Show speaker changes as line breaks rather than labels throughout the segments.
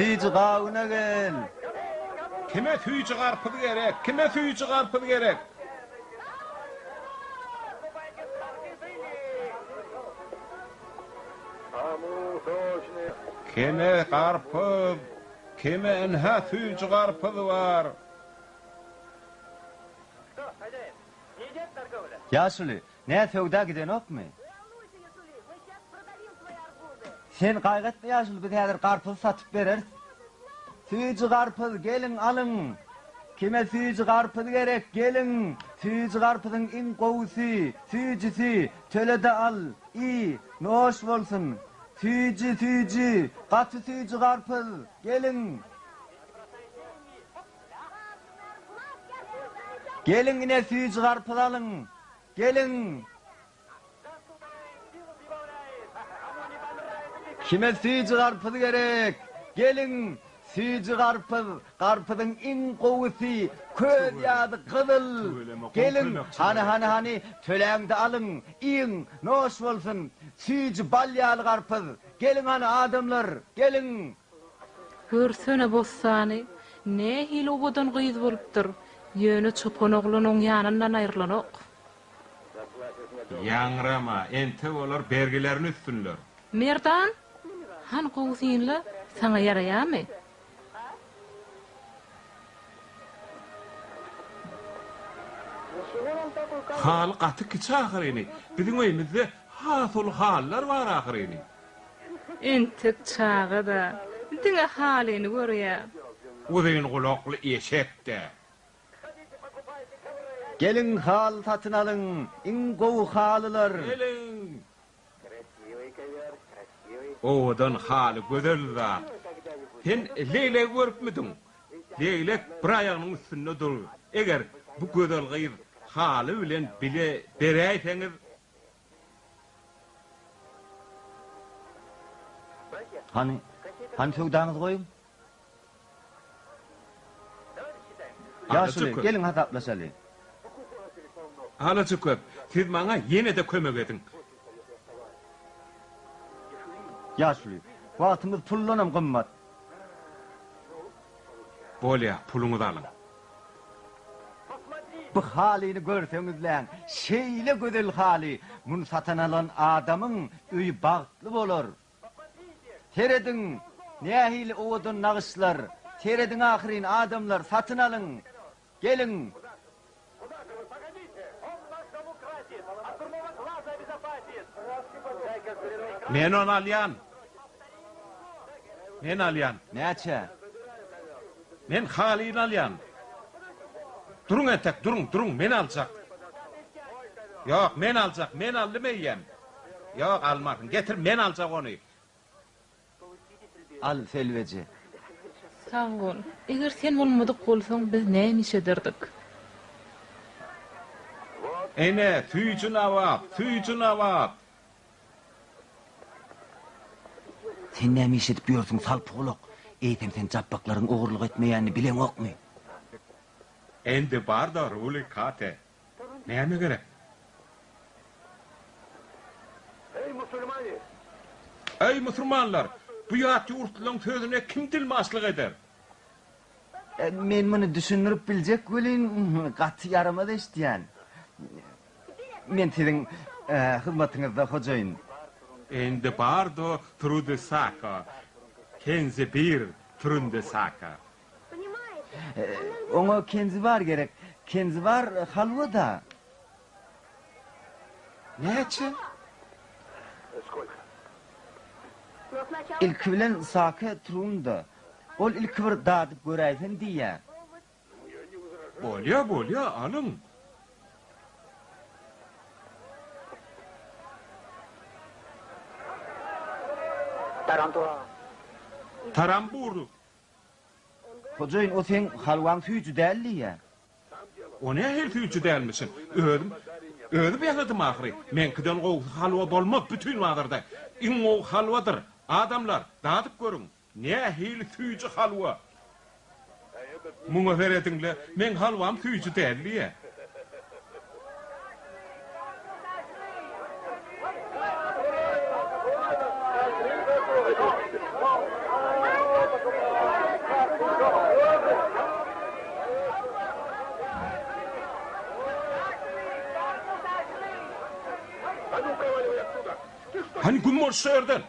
Tüycü kavuna gel.
Kime tüycü karpıdı gerek? Kime tüycü karpıdı gerek? Kime karpız? Kime enha tüycü karpıdı var?
Yaşlı, ne fevda giden ok mu? Sen kaygıtma yaşlı, bir tane karpuz satıp verir. Tüycü karpuz, gelin alın. Kime tüycü karpuz gerek, gelin. Tüycü karpuzun in kovusi, tüycüsü, tölede al. İyi, ne hoş olsun. Tüycü, katı tüycü karpuz, gelin. Gelin yine tüycü karpuz alın. Gelin. Kime tüycü karpuz gerek? Gelin. Tüycü karpuz, karpuzun in kovusi, köz yağdı kızıl. Gelin, hani, töleğinde alın, in, ne hoş olsun. Tüycü bal yağlı karpuz. Gelin hani adamlar, gelin.
Görsene bossany, ne hili obadan gıyız bolupdyr. Yöne çopan oğlunun yanından ayrılanok.
Yangrama, ente olar bergilerini üstünler.
Merdan, han koğusiyinle sana yarayamı?
Hal katı kiçi ahirini. Bizim evimizde hasıl hallar var ahirini.
Entek çağı da, dine halini görüyor.
Uzun kulaklı eşek de.
Gelin hal satın alın, in kovu halılar.
Gelin. Odan halı güzel zat. Sen leylek görüp müdün? Leylek bir ayağının üstünde durur. Eğer bu güzel gıyır halı bilen bile bereyseniz
Hani fevdanızı koyun? Yaşlı, gelin hataplaşalı.
Halacı köp, siz bana yine de kömek edin.
Yaşlı, vaktimiz pullunum kımmat.
Bolya, pulunuzu alın.
Bu halini görseniz lan, şeyle güzel hali. Bunu satın alan adamın üyü bağıtlı olur. Teredin, nehil oğudun nağışlar. Teredin ahirin adamlar satın alın. Gelin.
Men onu alyan. Men alyan.
Neçe?
Men halini alyan. Durun etek, durun, men alacak. Yok, men alacak, men almayayım. Yok, almakın, getir, men alacak onu.
Al selveci.
Sağ ol. Eğer sen olmadık olsan biz neymiş ederdik?
Ene, tüycün avap.
Sen ne işitip diyorsun salpıqlıq? Eytem sen cappakların oğurluq etmeyeni bilen ok mu?
Endi bar da ruli kate. Neyme gerek? Ey Müslümanlar, bu yatı urtulun sözüne kim dilmaslık eder?
Men bunu düşünürüp bilecek gülün katı yaramada isteyen. Men sizin hizmetinizde hocayın.
Endi bar da trude saka. Kenzi bir trunde saka.
Ona kenzi var gerek. Kenzi var halva da.
Neçe?
İlk bilen saka trunda. Ol ilk bir dadıp göreysen diye.
Bolya, alın. Taramburu.
Hocayın o sen halvan tüycü değilli ya.
O ne her tüycü değilmişsin? Ödüm yakaladım ahiri. Men kıdan o halva dolmak bütün vardır. İn o halvadır. Adamlar, dağıtıp görün. Ne hil tüycü halva? Muna veredinle, men halvam tüycü değilli ya. Hani gumor sördün?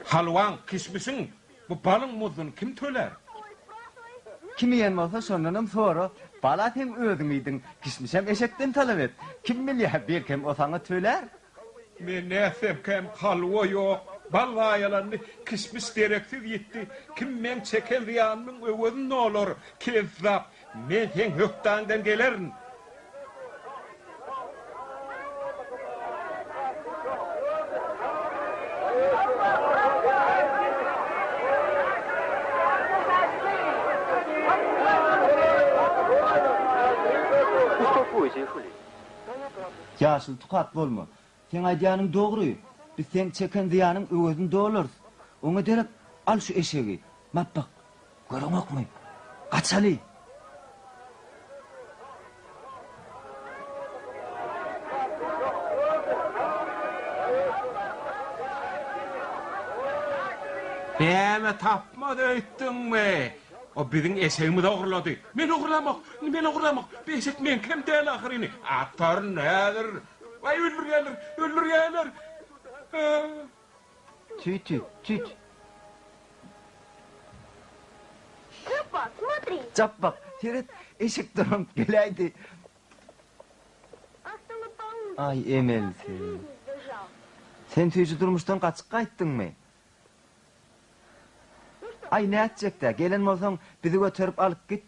Halwan, kismisin, bu balın muzun kim töler?
Kimi yen bolsa şondanam sonra bala sen özüň idin, kişmişem eşekden talap et. Kim bilýär berkem o saňa töler?
Men näsem kem halwa ýok. Bal gaýalandy, kismis gereksiz ýetdi. Kim men çeken ziýanyň öwüni nolar? Kezzap, men sen hökdandan gelerin.
Ýaşyl tukat bolma. Sen aýdýanyň dogry. Biz sen çeken ziýanyň öwüni dolarys. Oňa derek al şu eşegi. Matbak. Görüňokmy? Gaçaly.
Bäme tapma döýtdiňmi? O biziň eşegimi de ogurlady. Men ogurlamak. Beşek men kim däl ahyryny? Atar nädir? Vay öldürýärler.
Tüt.
Папа, смотри.
Çapbak. Seret eşek durup geläýdi. Ay emelsi.
Сбежал.
Sen tüýçi durmuşdan gaçyp gaýtdyňmy? Ay näçekde? Gelen bolsaň bizi götürüp alyp git.